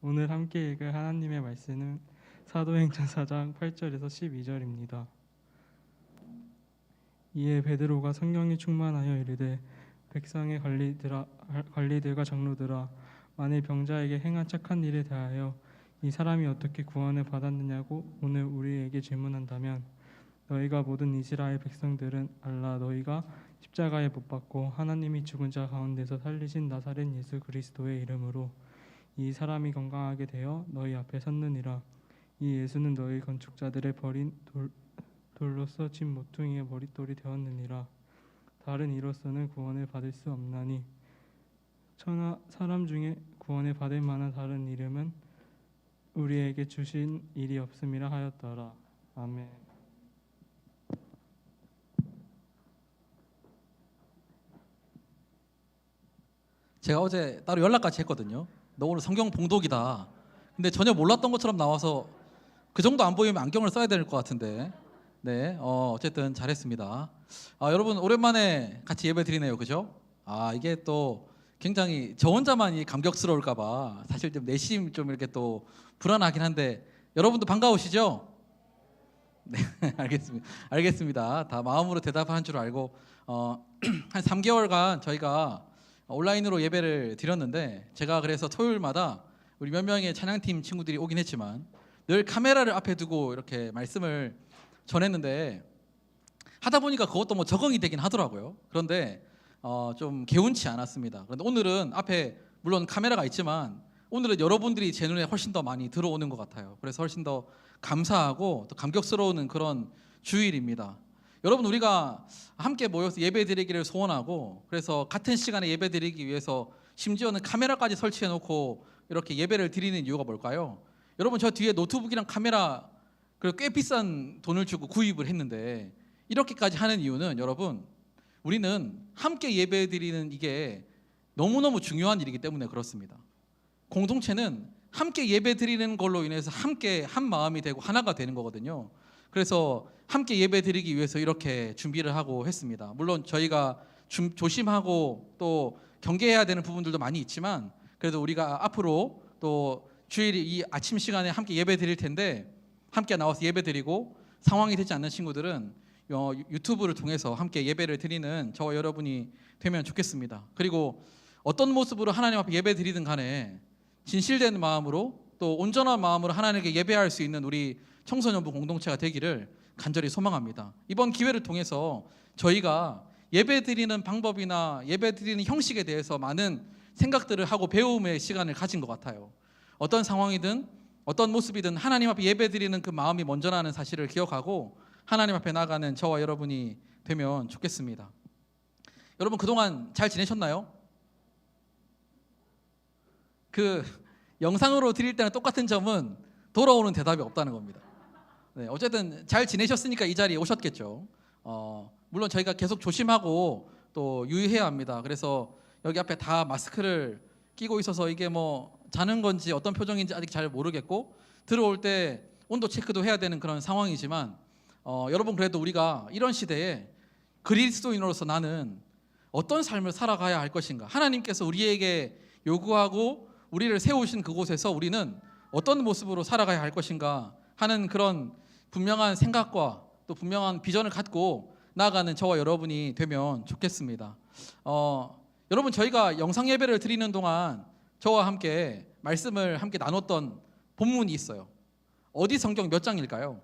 오늘 함께 읽을 하나님의 말씀은 사도행전 4장 8절에서 12절입니다. 이에 베드로가 성령이 충만하여 이르되 백성의 관리들과 장로들아, 만일 병자에게 행한 착한 일에 대하여 이 사람이 어떻게 구원을 받았느냐고 오늘 우리에게 질문한다면, 너희가 모든 이스라엘 백성들은 알라. 너희가 십자가에 못 박고 하나님이 죽은 자 가운데서 살리신 나사렛 예수 그리스도의 이름으로 이 사람이 건강하게 되어 너희 앞에 섰느니라. 이 예수는 너희 건축자들의 버린 돌로서 진 모퉁이의 머릿돌이 되었느니라. 다른 이로서는 구원을 받을 수 없나니 천하 사람 중에 구원을 받을 만한 다른 이름은 우리에게 주신 일이 없음이라 하였더라. 아멘. 제가 어제 따로 연락까지 했거든요. 너 오늘 성경 봉독이다. 근데 전혀 몰랐던 것처럼 나와서 그 정도 안 보이면 안경을 써야 될 것 같은데. 네, 어쨌든 잘했습니다. 여러분 오랜만에 같이 예배 드리네요, 그죠? 이게 또 굉장히 저 혼자만이 감격스러울까봐 사실 좀 내심 좀 이렇게 또 불안하긴 한데, 여러분도 반가우시죠? 네, 알겠습니다. 다 마음으로 대답한 줄 알고 한 3개월간 저희가 온라인으로 예배를 드렸는데, 제가 그래서 토요일마다 우리 몇 명의 찬양팀 친구들이 오긴 했지만 늘 카메라를 앞에 두고 이렇게 말씀을 전했는데, 하다 보니까 그것도 뭐 적응이 되긴 하더라고요. 그런데 좀 개운치 않았습니다. 그런데 오늘은 앞에 물론 카메라가 있지만 오늘은 여러분들이 제 눈에 훨씬 더 많이 들어오는 것 같아요. 그래서 훨씬 더 감사하고 또 감격스러운 그런 주일입니다. 여러분, 우리가 함께 모여서 예배 드리기를 소원하고, 그래서 같은 시간에 예배 드리기 위해서 심지어는 카메라까지 설치해 놓고 이렇게 예배를 드리는 이유가 뭘까요? 여러분, 저 뒤에 노트북이랑 카메라 꽤 비싼 돈을 주고 구입을 했는데, 이렇게까지 하는 이유는 여러분, 우리는 함께 예배 드리는 이게 너무너무 중요한 일이기 때문에 그렇습니다. 공동체는 함께 예배 드리는 걸로 인해서 함께 한 마음이 되고 하나가 되는 거거든요. 그래서 함께 예배 드리기 위해서 이렇게 준비를 하고 했습니다. 물론 저희가 조심하고 또 경계해야 되는 부분들도 많이 있지만, 그래도 우리가 앞으로 또 주일 이 아침 시간에 함께 예배 드릴 텐데, 함께 나와서 예배 드리고 상황이 되지 않는 친구들은 유튜브를 통해서 함께 예배를 드리는 저와 여러분이 되면 좋겠습니다. 그리고 어떤 모습으로 하나님 앞에 예배 드리든 간에 진실된 마음으로 또 온전한 마음으로 하나님께 예배할 수 있는 우리 청소년부 공동체가 되기를 간절히 소망합니다. 이번 기회를 통해서 저희가 예배 드리는 방법이나 예배 드리는 형식에 대해서 많은 생각들을 하고 배움의 시간을 가진 것 같아요. 어떤 상황이든 어떤 모습이든 하나님 앞에 예배 드리는 그 마음이 먼저라는 사실을 기억하고 하나님 앞에 나가는 저와 여러분이 되면 좋겠습니다. 여러분, 그동안 잘 지내셨나요? 그 영상으로 드릴 때는 똑같은 점은 돌아오는 대답이 없다는 겁니다. 네, 어쨌든 잘 지내셨으니까 이 자리에 오셨겠죠. 물론 저희가 계속 조심하고 또 유의해야 합니다. 그래서 여기 앞에 다 마스크를 끼고 있어서 이게 뭐 자는 건지 어떤 표정인지 아직 잘 모르겠고, 들어올 때 온도 체크도 해야 되는 그런 상황이지만, 여러분, 그래도 우리가 이런 시대에 그리스도인으로서 나는 어떤 삶을 살아가야 할 것인가, 하나님께서 우리에게 요구하고 우리를 세우신 그곳에서 우리는 어떤 모습으로 살아가야 할 것인가 하는 그런 분명한 생각과 또 분명한 비전을 갖고 나아가는 저와 여러분이 되면 좋겠습니다. 여러분, 저희가 영상 예배를 드리는 동안 저와 함께 말씀을 함께 나눴던 본문이 있어요. 어디 성경 몇 장일까요?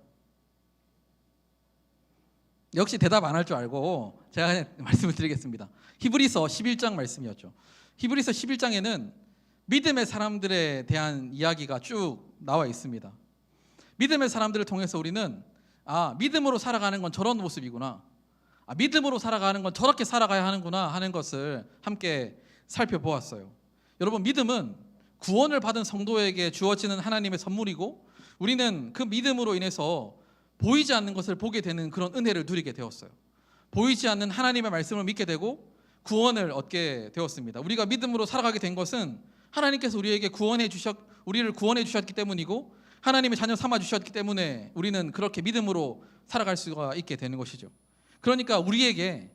역시 대답 안 할 줄 알고 제가 말씀을 드리겠습니다. 히브리서 11장 말씀이었죠. 히브리서 11장에는 믿음의 사람들에 대한 이야기가 쭉 나와 있습니다. 믿음의 사람들을 통해서 우리는 믿음으로 살아가는 건 저런 모습이구나, 믿음으로 살아가는 건 저렇게 살아가야 하는구나 하는 것을 함께 살펴보았어요. 여러분, 믿음은 구원을 받은 성도에게 주어지는 하나님의 선물이고, 우리는 그 믿음으로 인해서 보이지 않는 것을 보게 되는 그런 은혜를 누리게 되었어요. 보이지 않는 하나님의 말씀을 믿게 되고 구원을 얻게 되었습니다. 우리가 믿음으로 살아가게 된 것은 하나님께서 우리를 구원해 주셨기 때문이고, 하나님의 자녀 삼아 주셨기 때문에 우리는 그렇게 믿음으로 살아갈 수가 있게 되는 것이죠. 그러니까 우리에게,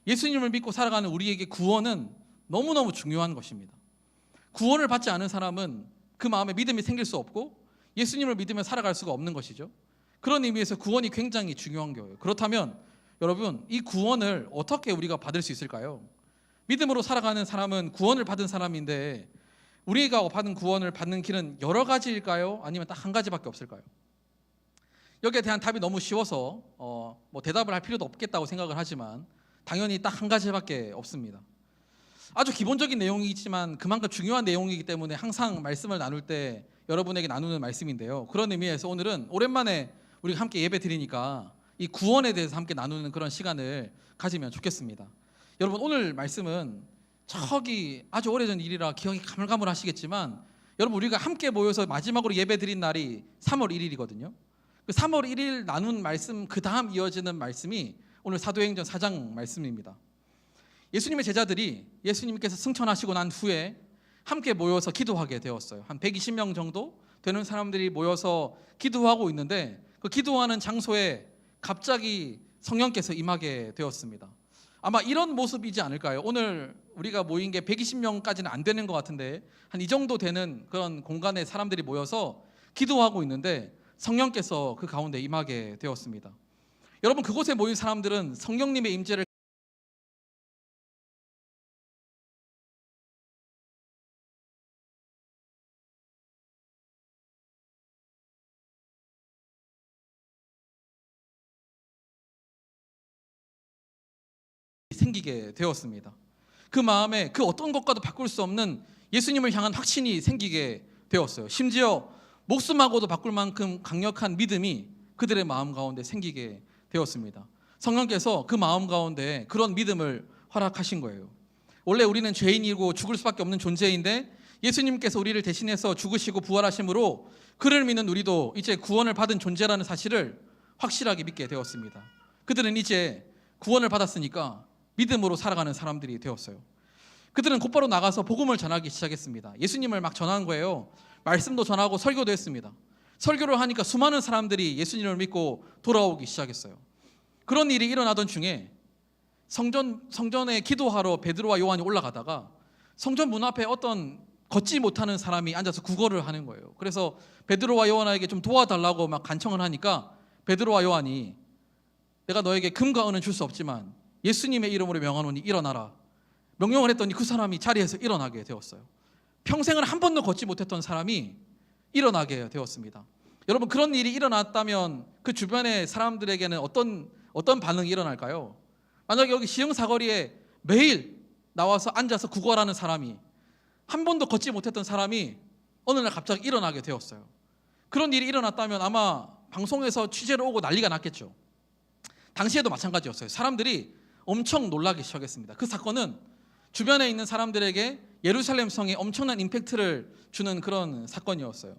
예수님을 믿고 살아가는 우리에게 구원은 너무너무 중요한 것입니다. 구원을 받지 않은 사람은 그 마음에 믿음이 생길 수 없고 예수님을 믿으며 살아갈 수가 없는 것이죠. 그런 의미에서 구원이 굉장히 중요한 거예요. 그렇다면 여러분, 이 구원을 어떻게 우리가 받을 수 있을까요? 믿음으로 살아가는 사람은 구원을 받은 사람인데 우리가 받은 구원을 받는 길은 여러 가지일까요? 아니면 딱 한 가지밖에 없을까요? 여기에 대한 답이 너무 쉬워서 뭐 대답을 할 필요도 없겠다고 생각을 하지만 당연히 딱 한 가지밖에 없습니다. 아주 기본적인 내용이지만 그만큼 중요한 내용이기 때문에 항상 말씀을 나눌 때 여러분에게 나누는 말씀인데요. 그런 의미에서 오늘은 오랜만에 우리가 함께 예배 드리니까 이 구원에 대해서 함께 나누는 그런 시간을 가지면 좋겠습니다. 여러분, 오늘 말씀은 저기 아주 오래전 일이라 기억이 가물가물하시겠지만 여러분, 우리가 함께 모여서 마지막으로 예배 드린 날이 3월 1일이거든요. 그 3월 1일 나눈 말씀 그 다음 이어지는 말씀이 오늘 사도행전 4장 말씀입니다. 예수님의 제자들이 예수님께서 승천하시고 난 후에 함께 모여서 기도하게 되었어요. 한 120명 정도 되는 사람들이 모여서 기도하고 있는데 그 기도하는 장소에 갑자기 성령께서 임하게 되었습니다. 아마 이런 모습이지 않을까요? 오늘 우리가 모인 게 120명까지는 안 되는 것 같은데 한 이 정도 되는 그런 공간에 사람들이 모여서 기도하고 있는데 성령께서 그 가운데 임하게 되었습니다. 여러분, 그곳에 모인 사람들은 성령님의 임재를 생기게 되었습니다. 그 마음에 그 어떤 것과도 바꿀 수 없는 예수님을 향한 확신이 생기게 되었어요. 심지어 목숨하고도 바꿀 만큼 강력한 믿음이 그들의 마음 가운데 생기게 되었습니다. 성령께서 그 마음 가운데 그런 믿음을 허락하신 거예요. 원래 우리는 죄인이고 죽을 수밖에 없는 존재인데 예수님께서 우리를 대신해서 죽으시고 부활하심으로 그를 믿는 우리도 이제 구원을 받은 존재라는 사실을 확실하게 믿게 되었습니다. 그들은 이제 구원을 받았으니까 믿음으로 살아가는 사람들이 되었어요. 그들은 곧바로 나가서 복음을 전하기 시작했습니다. 예수님을 막 전한 거예요. 말씀도 전하고 설교도 했습니다. 설교를 하니까 수많은 사람들이 예수님을 믿고 돌아오기 시작했어요. 그런 일이 일어나던 중에 성전에 기도하러 베드로와 요한이 올라가다가 성전 문 앞에 어떤 걷지 못하는 사람이 앉아서 구걸을 하는 거예요. 그래서 베드로와 요한에게 좀 도와달라고 막 간청을 하니까 베드로와 요한이 내가 너에게 금과 은은 줄 수 없지만 예수님의 이름으로 명하노니 일어나라. 명령을 했더니 그 사람이 자리에서 일어나게 되었어요. 평생을 한 번도 걷지 못했던 사람이 일어나게 되었습니다. 여러분, 그런 일이 일어났다면 그 주변의 사람들에게는 어떤 반응이 일어날까요? 만약에 여기 시흥 사거리에 매일 나와서 앉아서 구걸하는 사람이 한 번도 걷지 못했던 사람이 어느 날 갑자기 일어나게 되었어요. 그런 일이 일어났다면 아마 방송에서 취재로 오고 난리가 났겠죠. 당시에도 마찬가지였어요. 사람들이 엄청 놀라기 시작했습니다. 그 사건은 주변에 있는 사람들에게 예루살렘 성에 엄청난 임팩트를 주는 그런 사건이었어요.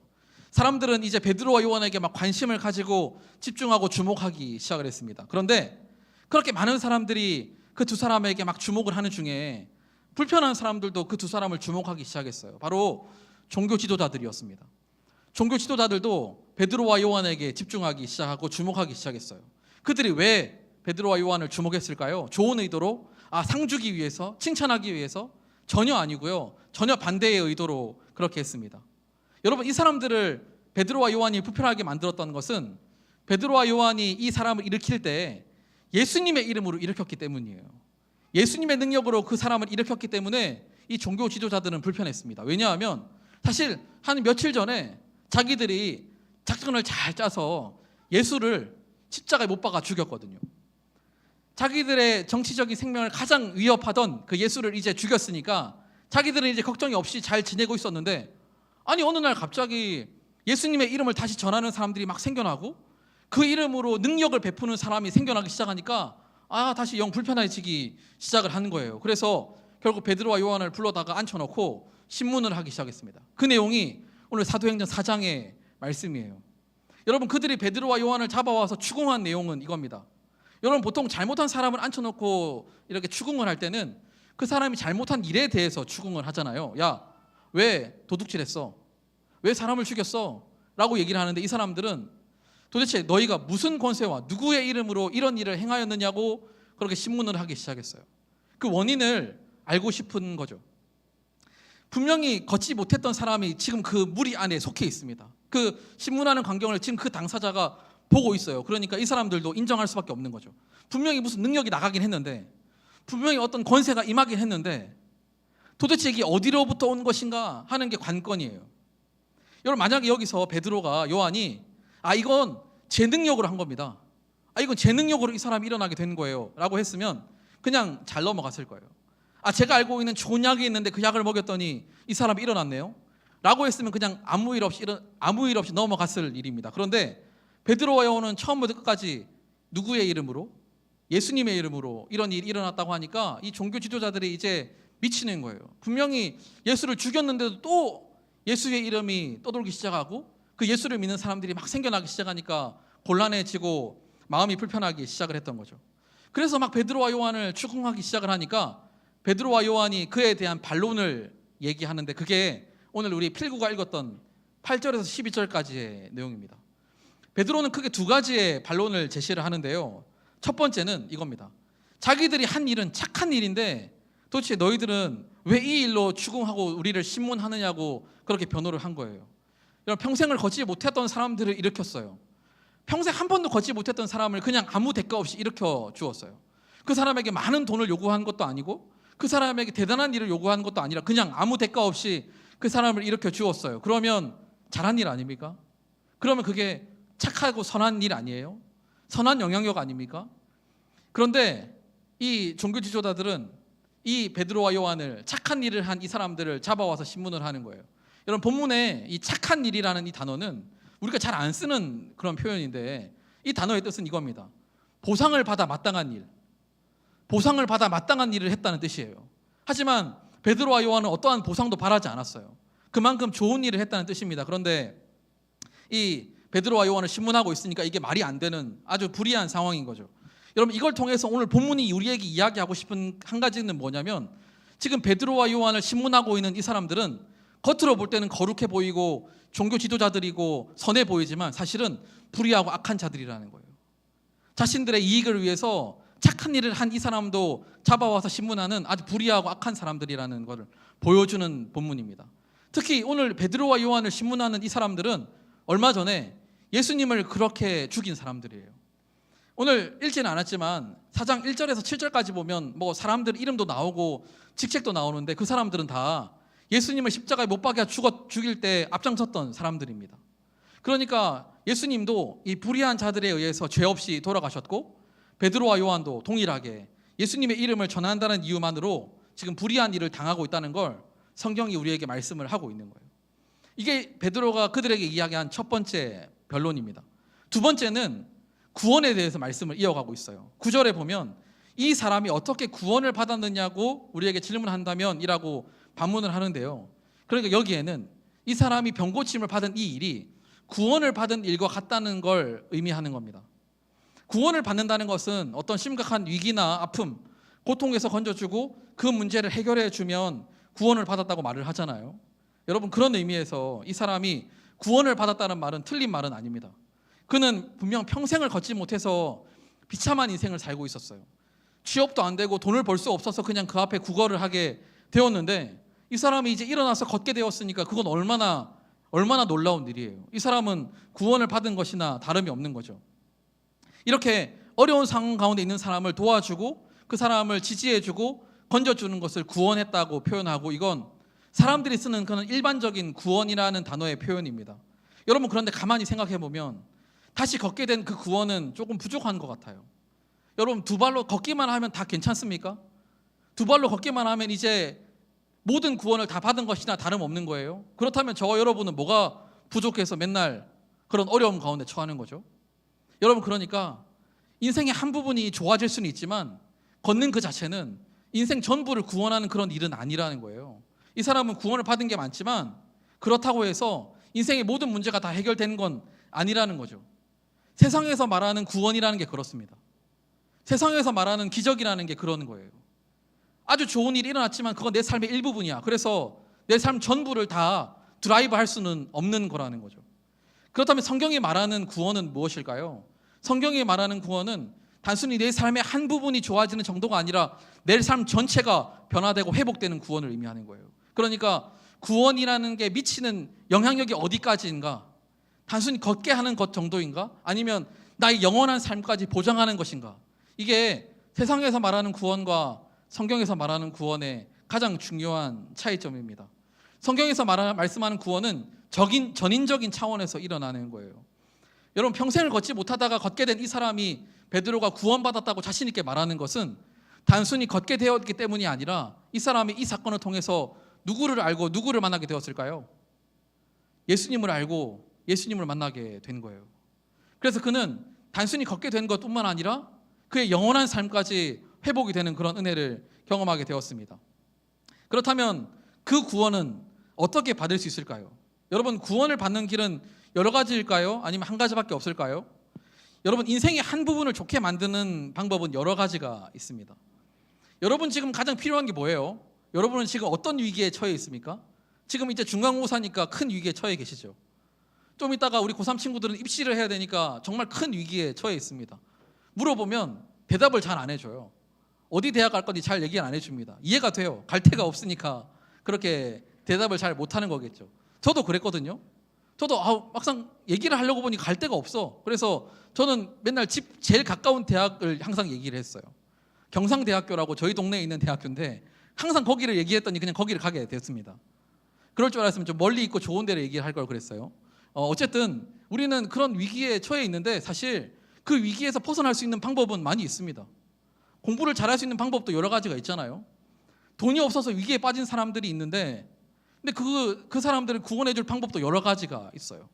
사람들은 이제 베드로와 요한에게 막 관심을 가지고 집중하고 주목하기 시작을 했습니다. 그런데 그렇게 많은 사람들이 그 두 사람에게 막 주목을 하는 중에 불편한 사람들도 그 두 사람을 주목하기 시작했어요. 바로 종교 지도자들이었습니다. 종교 지도자들도 베드로와 요한에게 집중하기 시작하고 주목하기 시작했어요. 그들이 왜 베드로와 요한을 주목했을까요? 좋은 의도로, 상 주기 위해서, 칭찬하기 위해서? 전혀 아니고요. 전혀 반대의 의도로 그렇게 했습니다. 여러분, 이 사람들을 베드로와 요한이 불편하게 만들었던 것은 베드로와 요한이 이 사람을 일으킬 때 예수님의 이름으로 일으켰기 때문이에요. 예수님의 능력으로 그 사람을 일으켰기 때문에 이 종교 지도자들은 불편했습니다. 왜냐하면 사실 한 며칠 전에 자기들이 작전을 잘 짜서 예수를 십자가에 못 박아 죽였거든요. 자기들의 정치적인 생명을 가장 위협하던 그 예수를 이제 죽였으니까 자기들은 이제 걱정이 없이 잘 지내고 있었는데, 아니 어느 날 갑자기 예수님의 이름을 다시 전하는 사람들이 막 생겨나고 그 이름으로 능력을 베푸는 사람이 생겨나기 시작하니까 다시 영 불편해지기 시작을 하는 거예요. 그래서 결국 베드로와 요한을 불러다가 앉혀놓고 신문을 하기 시작했습니다. 그 내용이 오늘 사도행전 4장의 말씀이에요. 여러분, 그들이 베드로와 요한을 잡아와서 추궁한 내용은 이겁니다. 여러분, 보통 잘못한 사람을 앉혀놓고 이렇게 추궁을 할 때는 그 사람이 잘못한 일에 대해서 추궁을 하잖아요. 야, 왜 도둑질했어? 왜 사람을 죽였어? 라고 얘기를 하는데 이 사람들은 도대체 너희가 무슨 권세와 누구의 이름으로 이런 일을 행하였느냐고 그렇게 신문을 하기 시작했어요. 그 원인을 알고 싶은 거죠. 분명히 걷지 못했던 사람이 지금 그 무리 안에 속해 있습니다. 그 신문하는 광경을 지금 그 당사자가 보고 있어요. 그러니까 이 사람들도 인정할 수밖에 없는 거죠. 분명히 무슨 능력이 나가긴 했는데, 분명히 어떤 권세가 임하긴 했는데, 도대체 이게 어디로부터 온 것인가 하는 게 관건이에요. 여러분, 만약에 여기서 베드로가, 요한이 이건 제 능력으로 한 겁니다, 이건 제 능력으로 이 사람이 일어나게 된 거예요 라고 했으면 그냥 잘 넘어갔을 거예요. 제가 알고 있는 좋은 약이 있는데 그 약을 먹였더니 이 사람이 일어났네요 라고 했으면 그냥 아무 일 없이 넘어갔을 일입니다. 그런데 베드로와 요한은 처음부터 끝까지 누구의 이름으로? 예수님의 이름으로 이런 일이 일어났다고 하니까 이 종교 지도자들이 이제 미치는 거예요. 분명히 예수를 죽였는데도 또 예수의 이름이 떠돌기 시작하고, 그 예수를 믿는 사람들이 막 생겨나기 시작하니까 곤란해지고 마음이 불편하기 시작을 했던 거죠. 그래서 막 베드로와 요한을 추궁하기 시작을 하니까 베드로와 요한이 그에 대한 반론을 얘기하는데, 그게 오늘 우리 필구가 읽었던 8절에서 12절까지의 내용입니다. 베드로는 크게 두 가지의 반론을 제시를 하는데요. 첫 번째는 이겁니다. 자기들이 한 일은 착한 일인데 도대체 너희들은 왜 이 일로 추궁하고 우리를 신문하느냐고 그렇게 변호를 한 거예요. 여러분, 평생을 걷지 못했던 사람들을 일으켰어요. 평생 한 번도 걷지 못했던 사람을 그냥 아무 대가 없이 일으켜 주었어요. 그 사람에게 많은 돈을 요구한 것도 아니고 그 사람에게 대단한 일을 요구한 것도 아니라 그냥 아무 대가 없이 그 사람을 일으켜 주었어요. 그러면 잘한 일 아닙니까? 그러면 그게 착하고 선한 일 아니에요? 선한 영향력 아닙니까? 그런데 이 종교 지도자들은 이 베드로와 요한을, 착한 일을 한 이 사람들을 잡아와서 신문을 하는 거예요. 여러분, 본문에 이 착한 일이라는 이 단어는 우리가 잘 안 쓰는 그런 표현인데, 이 단어의 뜻은 이겁니다. 보상을 받아 마땅한 일, 보상을 받아 마땅한 일을 했다는 뜻이에요. 하지만 베드로와 요한은 어떠한 보상도 바라지 않았어요. 그만큼 좋은 일을 했다는 뜻입니다. 그런데 이 베드로와 요한을 신문하고 있으니까 이게 말이 안 되는 아주 불이한 상황인 거죠. 여러분, 이걸 통해서 오늘 본문이 우리에게 이야기하고 싶은 한 가지는 뭐냐면, 지금 베드로와 요한을 신문하고 있는 이 사람들은 겉으로 볼 때는 거룩해 보이고 종교 지도자들이고 선해 보이지만 사실은 불의하고 악한 자들이라는 거예요. 자신들의 이익을 위해서 착한 일을 한 이 사람도 잡아와서 신문하는 아주 불의하고 악한 사람들이라는 것을 보여주는 본문입니다. 특히 오늘 베드로와 요한을 신문하는 이 사람들은 얼마 전에 예수님을 그렇게 죽인 사람들이에요. 오늘 읽지는 않았지만 4장 1절에서 7절까지 보면 뭐 사람들 이름도 나오고 직책도 나오는데, 그 사람들은 다 예수님을 십자가에 못 박아 죽일 때 앞장섰던 사람들입니다. 그러니까 예수님도 이 불의한 자들에 의해서 죄 없이 돌아가셨고, 베드로와 요한도 동일하게 예수님의 이름을 전한다는 이유만으로 지금 불의한 일을 당하고 있다는 걸 성경이 우리에게 말씀을 하고 있는 거예요. 이게 베드로가 그들에게 이야기한 첫 번째 변론입니다. 두 번째는 구원에 대해서 말씀을 이어가고 있어요. 9절에 보면 이 사람이 어떻게 구원을 받았느냐고 우리에게 질문한다면 이라고 반문을 하는데요. 그러니까 여기에는 이 사람이 병고침을 받은 이 일이 구원을 받은 일과 같다는 걸 의미하는 겁니다. 구원을 받는다는 것은 어떤 심각한 위기나 아픔, 고통에서 건져주고 그 문제를 해결해 주면 구원을 받았다고 말을 하잖아요. 여러분, 그런 의미에서 이 사람이 구원을 받았다는 말은 틀린 말은 아닙니다. 그는 분명 평생을 걷지 못해서 비참한 인생을 살고 있었어요. 취업도 안 되고 돈을 벌 수 없어서 그냥 그 앞에 구걸을 하게 되었는데, 이 사람이 이제 일어나서 걷게 되었으니까 그건 얼마나 놀라운 일이에요. 이 사람은 구원을 받은 것이나 다름이 없는 거죠. 이렇게 어려운 상황 가운데 있는 사람을 도와주고 그 사람을 지지해주고 건져주는 것을 구원했다고 표현하고, 이건 사람들이 쓰는 그런 일반적인 구원이라는 단어의 표현입니다. 여러분, 그런데 가만히 생각해 보면 다시 걷게 된 그 구원은 조금 부족한 것 같아요. 여러분, 두 발로 걷기만 하면 다 괜찮습니까? 두 발로 걷기만 하면 이제 모든 구원을 다 받은 것이나 다름없는 거예요. 그렇다면 저와 여러분은 뭐가 부족해서 맨날 그런 어려움 가운데 처하는 거죠? 여러분, 그러니까 인생의 한 부분이 좋아질 수는 있지만 걷는 그 자체는 인생 전부를 구원하는 그런 일은 아니라는 거예요. 이 사람은 구원을 받은 게 많지만 그렇다고 해서 인생의 모든 문제가 다 해결된 건 아니라는 거죠. 세상에서 말하는 구원이라는 게 그렇습니다. 세상에서 말하는 기적이라는 게 그런 거예요. 아주 좋은 일이 일어났지만 그건 내 삶의 일부분이야. 그래서 내 삶 전부를 다 드라이브 할 수는 없는 거라는 거죠. 그렇다면 성경이 말하는 구원은 무엇일까요? 성경이 말하는 구원은 단순히 내 삶의 한 부분이 좋아지는 정도가 아니라 내 삶 전체가 변화되고 회복되는 구원을 의미하는 거예요. 그러니까 구원이라는 게 미치는 영향력이 어디까지인가? 단순히 걷게 하는 것 정도인가? 아니면 나의 영원한 삶까지 보장하는 것인가? 이게 세상에서 말하는 구원과 성경에서 말하는 구원의 가장 중요한 차이점입니다. 성경에서 말씀하는 구원은 전인적인 차원에서 일어나는 거예요. 여러분, 평생을 걷지 못하다가 걷게 된 이 사람이 베드로가 구원받았다고 자신 있게 말하는 것은 단순히 걷게 되었기 때문이 아니라 이 사람이 이 사건을 통해서 누구를 알고 누구를 만나게 되었을까요? 예수님을 알고 예수님을 만나게 된 거예요. 그래서 그는 단순히 걷게 된 것뿐만 아니라 그의 영원한 삶까지 회복이 되는 그런 은혜를 경험하게 되었습니다. 그렇다면 그 구원은 어떻게 받을 수 있을까요? 여러분, 구원을 받는 길은 여러 가지일까요? 아니면 한 가지밖에 없을까요? 여러분, 인생의 한 부분을 좋게 만드는 방법은 여러 가지가 있습니다. 여러분, 지금 가장 필요한 게 뭐예요? 여러분은 지금 어떤 위기에 처해 있습니까? 지금 이제 중간고사니까 큰 위기에 처해 계시죠. 좀 이따가 우리 고3 친구들은 입시를 해야 되니까 정말 큰 위기에 처해 있습니다. 물어보면 대답을 잘 안 해줘요. 어디 대학 갈 건지 잘 얘기 안 해줍니다. 이해가 돼요. 갈 데가 없으니까 그렇게 대답을 잘 못하는 거겠죠. 저도 그랬거든요. 저도 막상 얘기를 하려고 보니 갈 데가 없어. 그래서 저는 맨날 집 제일 가까운 대학을 항상 얘기를 했어요. 경상대학교라고 저희 동네에 있는 대학교인데 항상 거기를 얘기했더니 그냥 거기를 가게 됐습니다. 그럴 줄 알았으면 좀 멀리 있고 좋은 데를 얘기를 할 걸 그랬어요. 어쨌든 우리는 그런 위기에 처해 있는데 사실 그 위기에서 벗어날 수 있는 방법은 많이 있습니다. 공부를 잘할 수 있는 방법도 여러 가지가 있잖아요. 돈이 없어서 위기에 빠진 사람들이 있는데 근데 그 사람들을 구원해 줄 방법도 여러 가지가 있어요.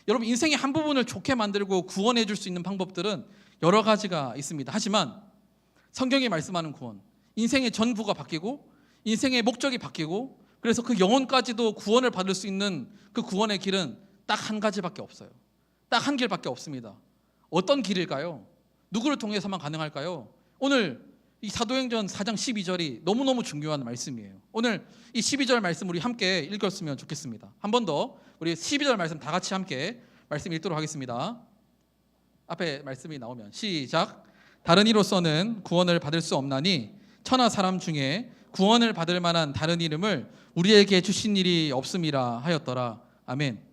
여러분, 인생의 한 부분을 좋게 만들고 구원해 줄 수 있는 방법들은 여러 가지가 있습니다. 하지만 성경이 말씀하는 구원, 인생의 전부가 바뀌고 인생의 목적이 바뀌고 그래서 그 영혼까지도 구원을 받을 수 있는 그 구원의 길은 딱 한 가지밖에 없어요. 딱 한 길밖에 없습니다. 어떤 길일까요? 누구를 통해서만 가능할까요? 오늘 이 사도행전 4장 12절이 너무너무 중요한 말씀이에요. 오늘 이 12절 말씀 우리 함께 읽었으면 좋겠습니다. 한 번 더 우리 12절 말씀 다 같이 함께 말씀 읽도록 하겠습니다. 앞에 말씀이 나오면 시작. 다른 이로서는 구원을 받을 수 없나니 천하 사람 중에 구원을 받을 만한 다른 이름을 우리에게 주신 일이 없음이라 하였더라. 아멘.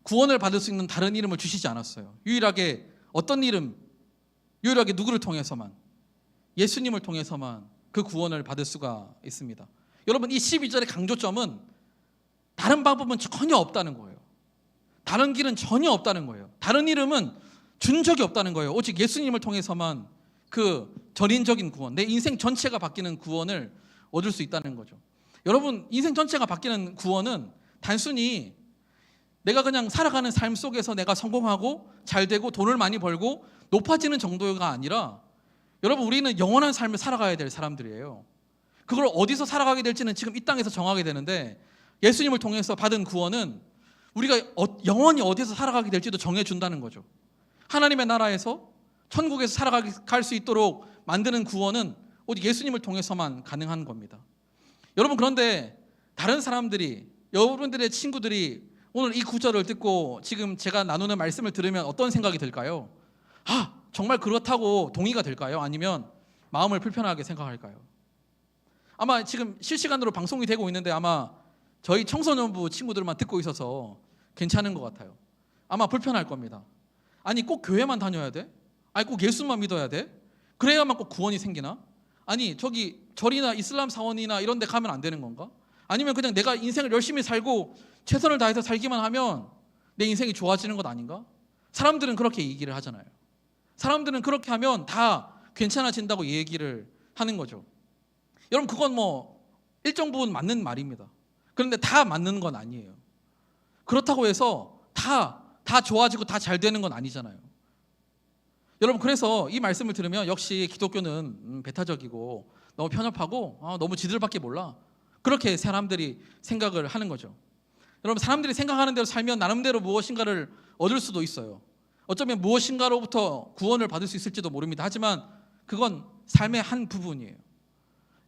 구원을 받을 수 있는 다른 이름을 주시지 않았어요. 유일하게 어떤 이름? 유일하게 누구를 통해서만? 예수님을 통해서만 그 구원을 받을 수가 있습니다. 여러분, 이 12절의 강조점은 다른 방법은 전혀 없다는 거예요. 다른 길은 전혀 없다는 거예요. 다른 이름은 준 적이 없다는 거예요. 오직 예수님을 통해서만 그 전인적인 구원, 내 인생 전체가 바뀌는 구원을 얻을 수 있다는 거죠. 여러분, 인생 전체가 바뀌는 구원은 단순히 내가 그냥 살아가는 삶 속에서 내가 성공하고 잘 되고 돈을 많이 벌고 높아지는 정도가 아니라 여러분, 우리는 영원한 삶을 살아가야 될 사람들이에요. 그걸 어디서 살아가게 될지는 지금 이 땅에서 정하게 되는데 예수님을 통해서 받은 구원은 우리가 영원히 어디서 살아가게 될지도 정해준다는 거죠. 하나님의 나라에서 천국에서 살아갈 수 있도록 만드는 구원은 오직 예수님을 통해서만 가능한 겁니다. 여러분, 그런데 다른 사람들이, 여러분들의 친구들이 오늘 이 구절을 듣고 지금 제가 나누는 말씀을 들으면 어떤 생각이 들까요? 정말 그렇다고 동의가 될까요? 아니면 마음을 불편하게 생각할까요? 아마 지금 실시간으로 방송이 되고 있는데 아마 저희 청소년부 친구들만 듣고 있어서 괜찮은 것 같아요. 아마 불편할 겁니다. 아니, 꼭 교회만 다녀야 돼? 아니, 꼭 예수만 믿어야 돼? 그래야만 꼭 구원이 생기나? 아니, 저기 절이나 이슬람 사원이나 이런 데 가면 안 되는 건가? 아니면 그냥 내가 인생을 열심히 살고 최선을 다해서 살기만 하면 내 인생이 좋아지는 것 아닌가? 사람들은 그렇게 얘기를 하잖아요. 사람들은 그렇게 하면 다 괜찮아진다고 얘기를 하는 거죠. 여러분, 그건 뭐 일정 부분 맞는 말입니다. 그런데 다 맞는 건 아니에요. 그렇다고 해서 다 좋아지고 다 잘 되는 건 아니잖아요. 여러분, 그래서 이 말씀을 들으면 역시 기독교는 배타적이고 너무 편협하고 너무 지들밖에 몰라, 그렇게 사람들이 생각을 하는 거죠. 여러분, 사람들이 생각하는 대로 살면 나름대로 무엇인가를 얻을 수도 있어요. 어쩌면 무엇인가로부터 구원을 받을 수 있을지도 모릅니다. 하지만 그건 삶의 한 부분이에요.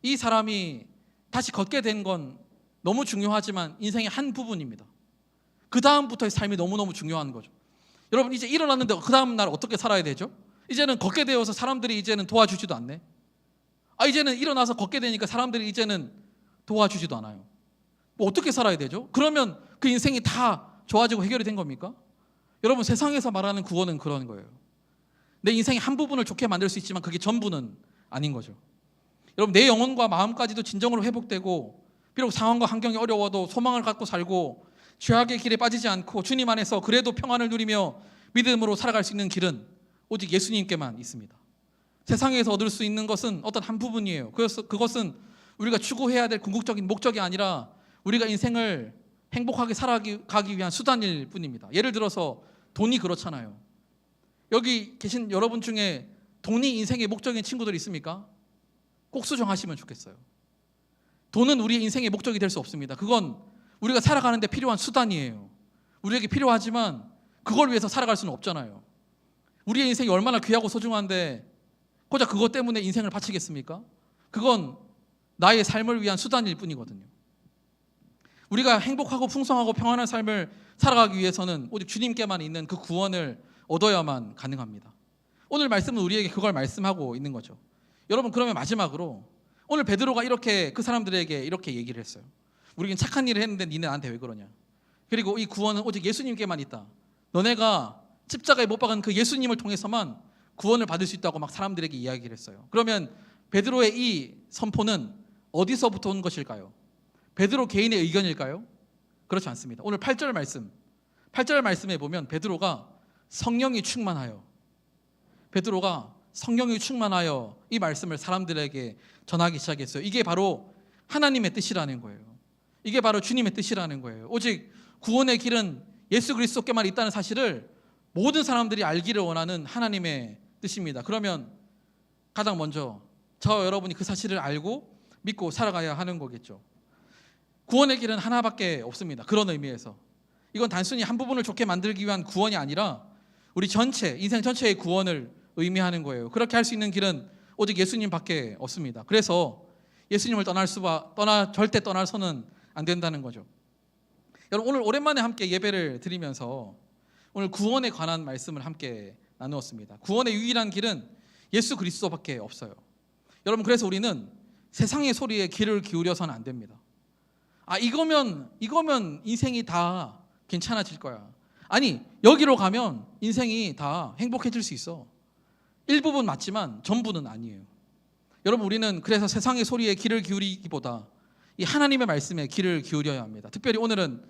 이 사람이 다시 걷게 된 건 너무 중요하지만 인생의 한 부분입니다. 그 다음부터의 삶이 너무너무 중요한 거죠. 여러분, 이제 일어났는데 그 다음 날 어떻게 살아야 되죠? 이제는 걷게 되어서 사람들이 이제는 도와주지도 않네. 이제는 일어나서 걷게 되니까 사람들이 이제는 도와주지도 않아요. 뭐 어떻게 살아야 되죠? 그러면 그 인생이 다 좋아지고 해결이 된 겁니까? 여러분, 세상에서 말하는 구원은 그런 거예요. 내 인생의 한 부분을 좋게 만들 수 있지만 그게 전부는 아닌 거죠. 여러분, 내 영혼과 마음까지도 진정으로 회복되고 비록 상황과 환경이 어려워도 소망을 갖고 살고 죄악의 길에 빠지지 않고 주님 안에서 그래도 평안을 누리며 믿음으로 살아갈 수 있는 길은 오직 예수님께만 있습니다. 세상에서 얻을 수 있는 것은 어떤 한 부분이에요. 그것은 우리가 추구해야 될 궁극적인 목적이 아니라 우리가 인생을 행복하게 살아가기 위한 수단일 뿐입니다. 예를 들어서 돈이 그렇잖아요. 여기 계신 여러분 중에 돈이 인생의 목적인 친구들 있습니까? 꼭 수정하시면 좋겠어요. 돈은 우리의 인생의 목적이 될 수 없습니다. 그건 우리가 살아가는 데 필요한 수단이에요. 우리에게 필요하지만 그걸 위해서 살아갈 수는 없잖아요. 우리의 인생이 얼마나 귀하고 소중한데 고작 그것 때문에 인생을 바치겠습니까? 그건 나의 삶을 위한 수단일 뿐이거든요. 우리가 행복하고 풍성하고 평안한 삶을 살아가기 위해서는 오직 주님께만 있는 그 구원을 얻어야만 가능합니다. 오늘 말씀은 우리에게 그걸 말씀하고 있는 거죠. 여러분, 그러면 마지막으로 오늘 베드로가 이렇게 그 사람들에게 이렇게 얘기를 했어요. 우리는 착한 일을 했는데 니네 나한테 왜 그러냐. 그리고 이 구원은 오직 예수님께만 있다. 너네가 십자가에 못 박은 그 예수님을 통해서만 구원을 받을 수 있다고 막 사람들에게 이야기를 했어요. 그러면 베드로의 이 선포는 어디서부터 온 것일까요? 베드로 개인의 의견일까요? 그렇지 않습니다. 오늘 8절 말씀에 보면 베드로가 성령이 충만하여 이 말씀을 사람들에게 전하기 시작했어요. 이게 바로 하나님의 뜻이라는 거예요. 이게 바로 주님의 뜻이라는 거예요. 오직 구원의 길은 예수 그리스도께만 있다는 사실을 모든 사람들이 알기를 원하는 하나님의 뜻입니다. 그러면 가장 먼저 저와 여러분이 그 사실을 알고 믿고 살아가야 하는 거겠죠. 구원의 길은 하나밖에 없습니다. 그런 의미에서 이건 단순히 한 부분을 좋게 만들기 위한 구원이 아니라 우리 인생 전체의 구원을 의미하는 거예요. 그렇게 할 수 있는 길은 오직 예수님밖에 없습니다. 그래서 예수님을 절대 떠나서는 안 된다는 거죠. 여러분, 오늘 오랜만에 함께 예배를 드리면서 오늘 구원에 관한 말씀을 함께 나누었습니다. 구원의 유일한 길은 예수 그리스도밖에 없어요. 여러분, 그래서 우리는 세상의 소리에 귀를 기울여서는 안 됩니다. 이거면 인생이 다 괜찮아질 거야. 아니, 여기로 가면 인생이 다 행복해질 수 있어. 일부분 맞지만 전부는 아니에요. 여러분, 우리는 그래서 세상의 소리에 귀를 기울이기보다 이 하나님의 말씀에 귀를 기울여야 합니다. 특별히 오늘은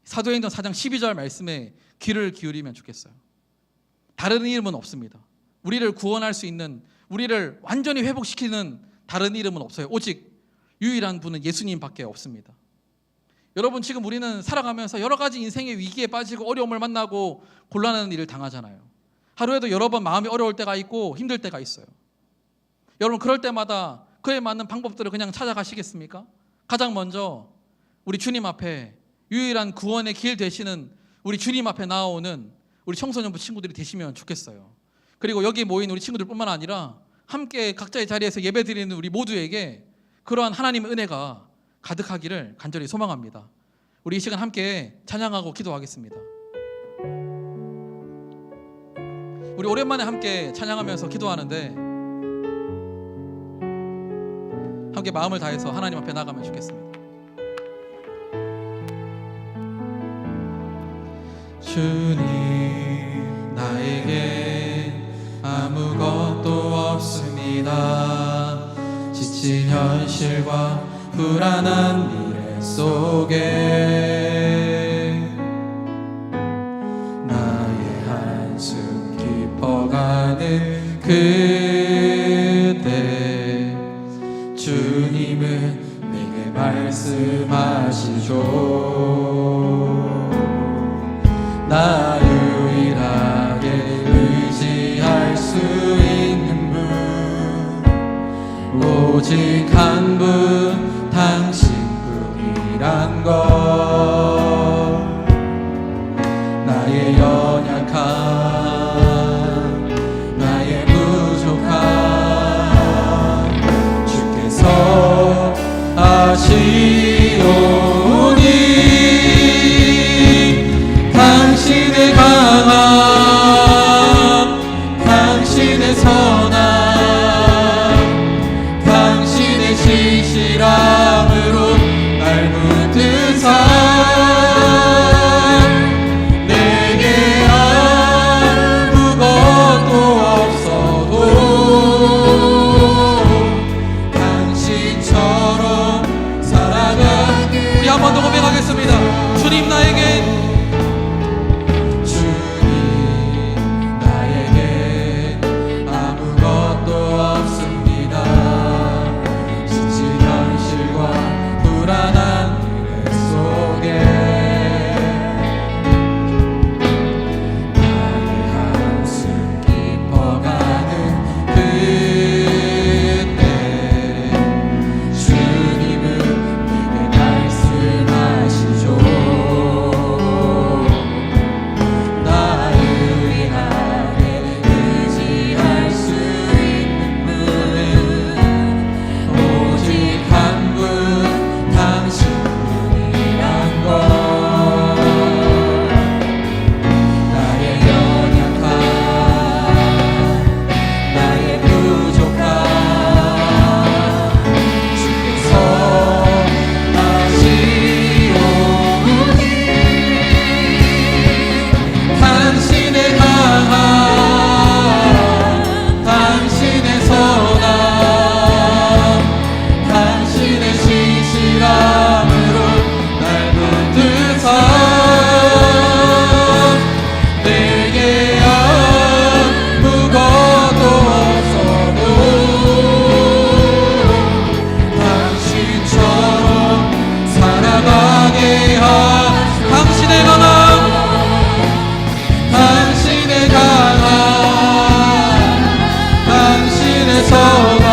사도행전 4장 12절 말씀에 귀를 기울이면 좋겠어요. 다른 이름은 없습니다. 우리를 구원할 수 있는, 우리를 완전히 회복시키는 다른 이름은 없어요. 오직 유일한 분은 예수님밖에 없습니다. 여러분, 지금 우리는 살아가면서 여러 가지 인생의 위기에 빠지고 어려움을 만나고 곤란한 일을 당하잖아요. 하루에도 여러 번 마음이 어려울 때가 있고 힘들 때가 있어요. 여러분, 그럴 때마다 그에 맞는 방법들을 그냥 찾아가시겠습니까? 가장 먼저 우리 주님 앞에 유일한 구원의 길 되시는 우리 주님 앞에 나아오는 우리 청소년부 친구들이 되시면 좋겠어요. 그리고 여기 모인 우리 친구들뿐만 아니라 함께 각자의 자리에서 예배드리는 우리 모두에게 그러한 하나님의 은혜가 가득하기를 간절히 소망합니다. 우리 이 시간 함께 찬양하고 기도하겠습니다. 우리 오랜만에 함께 찬양하면서 기도하는데 함께 마음을 다해서 하나님 앞에 나가면 좋겠습니다. 주님, 나에게 아무것도 없습니다. 지친 현실과 불안한 미래 속에 나의 한숨 깊어가는 그때 주님은 내게 말씀하시죠. 나 유일하게 의지할 수 있는 분, 오직 한 분, 당신뿐이란 것. 나의 연약함, 나의 부족함 주께서 아시오니 당신의 강함, 당신의 선함, 당신의 진실함으로 날 붙들어 듯한 내게 아무것도 없어도 당신처럼 살아가. 우리 한 번 더 고백하겠습니다. 주님 나에게 아무것도 없습니다. 지친 현실과 불안한 미래 속에 나의 한숨 깊어가는 그때 주님은 내게 말씀하시죠. 나를 위하여 의지할 수 있는 분은 오직 한 분 당신뿐이란 걸. 나의 연약함 나의 부족함 주께서 아시오니 당신의 강함 당신의 선함 당신의 신실함으로 날 붙드사 내게 아무것도 없어도 당신처럼 살아가게 당신의 강함 당신의 강함 당신의 선함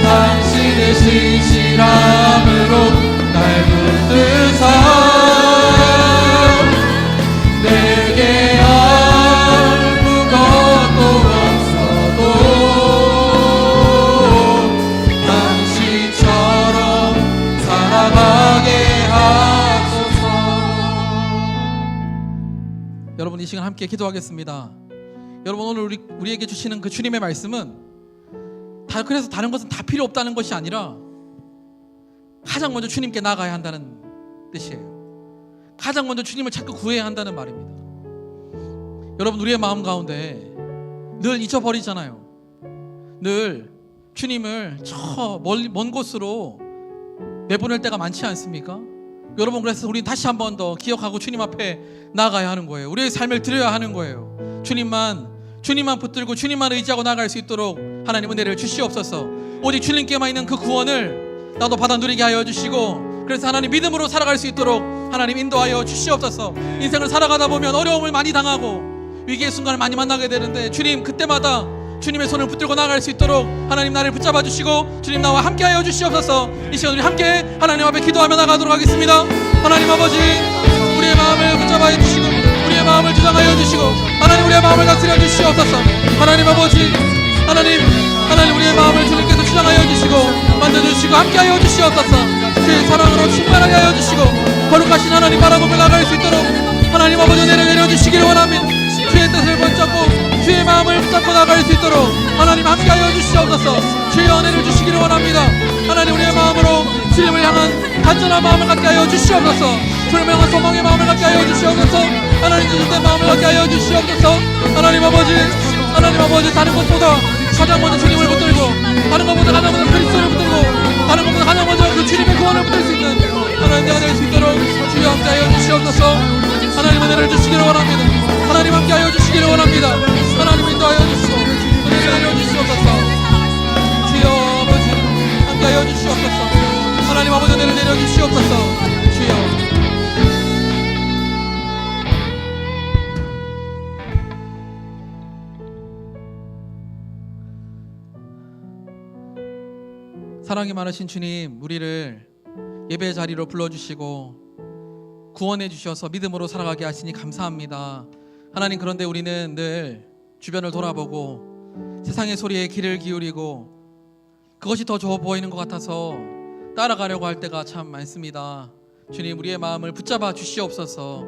당신의 신실함으로 날 붙드사 내게 아무것도 없어도 당신처럼 살아가게 하소서. 여러분 이 시간 함께 기도하겠습니다. 여러분 오늘 우리에게 주시는 그 주님의 말씀은 그래서 다른 것은 다 필요 없다는 것이 아니라 가장 먼저 주님께 나가야 한다는 뜻이에요. 가장 먼저 주님을 자꾸 구해야 한다는 말입니다. 여러분 우리의 마음 가운데 늘 잊어버리잖아요. 늘 주님을 저 먼 곳으로 내보낼 때가 많지 않습니까? 여러분 그래서 우리는 다시 한 번 더 기억하고 주님 앞에 나아가야 하는 거예요. 우리의 삶을 드려야 하는 거예요. 주님만 붙들고 주님만 의지하고 나아갈 수 있도록 하나님 은혜를 주시옵소서. 오직 주님께만 있는 그 구원을 나도 받아 누리게 하여 주시고 그래서 하나님 믿음으로 살아갈 수 있도록 하나님 인도하여 주시옵소서. 인생을 살아가다 보면 어려움을 많이 당하고 위기의 순간을 많이 만나게 되는데 주님 그때마다 주님의 손을 붙들고 나아갈 수 있도록 하나님 나를 붙잡아 주시고 주님 나와 함께 하여 주시옵소서. 이 시간 우리 함께 하나님 앞에 기도하며 나가도록 하겠습니다. 하나님 아버지 우리의 마음을 붙잡아 주시고 우리의 마음을 주장하여 주시고 하나님 우리의 마음을 다스려 주시옵소서. 하나님 아버지 하나님 우리의 마음을 주님께서 주장하여 주시고 만져주시고 함께하여 주시옵소서. 주의 사랑으로 충만하게 하여 주시고 거룩하신 하나님 바라보며 나갈 수 있도록 하나님 아버지 내려주시기를 원합니다. 주의 뜻을 붙잡고 주의 마음을 붙잡고 나갈 수 있도록 하나님 함께하여 주시옵소서. 주의 은혜를 주시기를 원합니다. 하나님 우리의 마음으로 주님을 향한 간절한 마음을 갖게 하여 주시옵소서. 주님을 향한 소망의 마음을 갖게 하여 주시옵소서. 하나님 주님의 마음을 갖게 하여 주시옵소서. 하나님 아버지 다른 것보다 가장 먼저 주님을 붙들고 다른 것보다 가장 먼저 그리스도를 붙들고 다른 것보다 가장 먼저 그 주님의 구원을 붙들 수 있는 하나님 내가 될 수 있도록 주여 함께하여 주시옵소서. 하나님 은혜를 주시기를 원합니다. 하나님 함께하여 주시기를 원합니다. 하나님 인도하여 주시고 은혜를 내려 주시옵소서. 주여 아버지 함께하여 주시옵소서. 하나님 아버지 은혜를 내려 주시옵소서. 주여 사랑이 많으신 주님 우리를 예배의 자리로 불러주시고 구원해 주셔서 믿음으로 살아가게 하시니 감사합니다. 하나님 그런데 우리는 늘 주변을 돌아보고 세상의 소리에 귀를 기울이고 그것이 더 좋아 보이는 것 같아서 따라가려고 할 때가 참 많습니다. 주님 우리의 마음을 붙잡아 주시옵소서.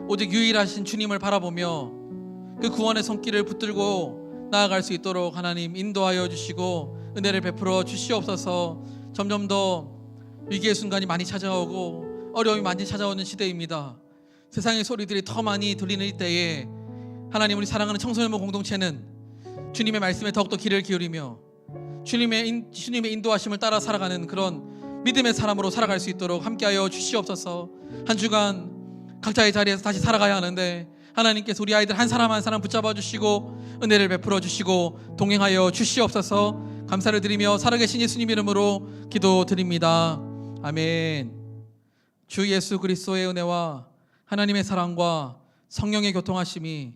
오직 유일하신 주님을 바라보며 그 구원의 손길을 붙들고 나아갈 수 있도록 하나님 인도하여 주시고 은혜를 베풀어 주시옵소서. 점점 더 위기의 순간이 많이 찾아오고 어려움이 많이 찾아오는 시대입니다. 세상의 소리들이 더 많이 들리는 이때에 하나님, 우리 사랑하는 청소년부 공동체는 주님의 말씀에 더욱더 귀를 기울이며 주님의 인도하심을 따라 살아가는 그런 믿음의 사람으로 살아갈 수 있도록 함께하여 주시옵소서. 한 주간 각자의 자리에서 다시 살아가야 하는데 하나님께서 우리 아이들 한 사람 한 사람 붙잡아 주시고 은혜를 베풀어 주시고 동행하여 주시옵소서. 감사를 드리며 살아계신 예수님 이름으로 기도드립니다. 아멘. 주 예수 그리스도의 은혜와 하나님의 사랑과 성령의 교통하심이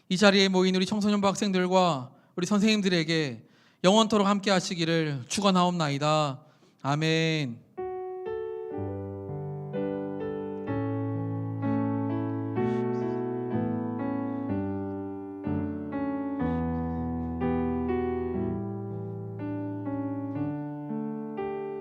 이 자리에 모인 우리 청소년부 학생들과 우리 선생님들에게 영원토록 함께 하시기를 축원하옵나이다. 아멘.